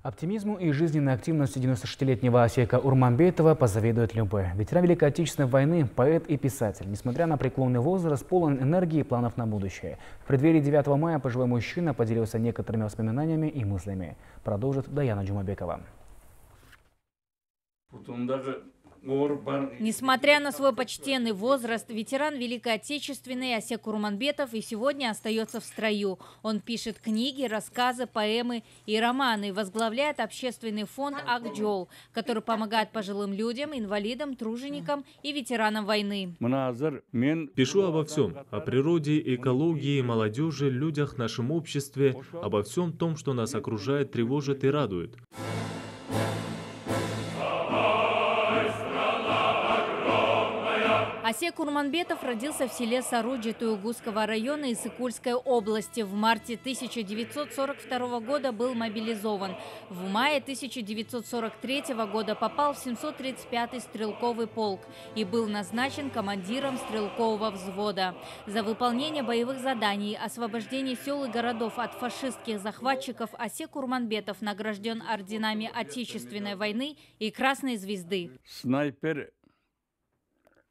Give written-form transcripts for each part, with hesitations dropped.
Оптимизму и жизненной активности 96-летнего Асека Урманбетова позавидует любой. Ветеран Великой Отечественной войны, поэт и писатель. Несмотря на преклонный возраст, полон энергии и планов на будущее. В преддверии 9 мая пожилой мужчина поделился некоторыми воспоминаниями и мыслями. Продолжит Даяна Джумабекова. Несмотря на свой почтенный возраст, ветеран Великой Отечественной Асек Урманбетов и сегодня остается в строю. Он пишет книги, рассказы, поэмы и романы, возглавляет общественный фонд «Акджол», который помогает пожилым людям, инвалидам, труженикам и ветеранам войны. Пишу обо всем – о природе, экологии, молодежи, людях, нашем обществе, обо всем том, что нас окружает, тревожит и радует. Асек Урманбетов родился в селе Саруджи Туюгузского района Иссык-Кульской области. В марте 1942 года был мобилизован. В мае 1943 года попал в 735-й стрелковый полк и был назначен командиром стрелкового взвода. За выполнение боевых заданий, освобождение сел и городов от фашистских захватчиков Асек Урманбетов награжден орденами Отечественной войны и Красной звезды.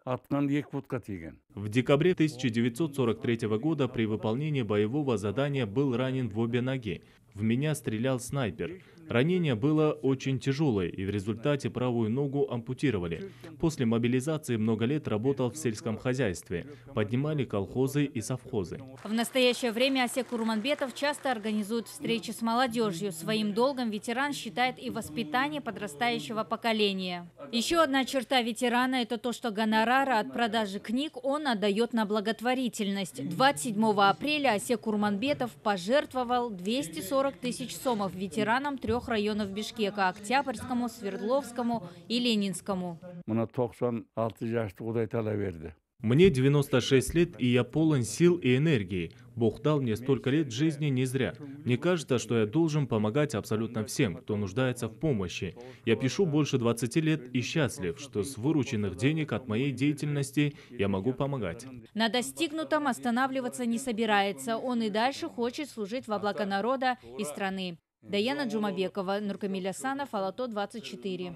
В декабре 1943 года при выполнении боевого задания был ранен в обе ноги. В меня стрелял снайпер. Ранение было очень тяжелое, и в результате правую ногу ампутировали. После мобилизации много лет работал в сельском хозяйстве. Поднимали колхозы и совхозы. В настоящее время Асек Урманбетов часто организует встречи с молодежью. Своим долгом ветеран считает и воспитание подрастающего поколения. Еще одна черта ветерана – это то, что гонорары от продажи книг он отдает на благотворительность. 27 апреля Асек Урманбетов пожертвовал 240 тысяч сомов ветеранам 3 районов Бишкека – Октябрьскому, Свердловскому и Ленинскому. Мне 96 лет, и я полон сил и энергии. Бог дал мне столько лет жизни не зря. Мне кажется, что я должен помогать абсолютно всем, кто нуждается в помощи. Я пишу больше 20 лет и счастлив, что с вырученных денег от моей деятельности я могу помогать. На достигнутом останавливаться не собирается. Он и дальше хочет служить во благо народа и страны. Даяна Джумабекова, Нуркамиль Асанов, Ала-То 24.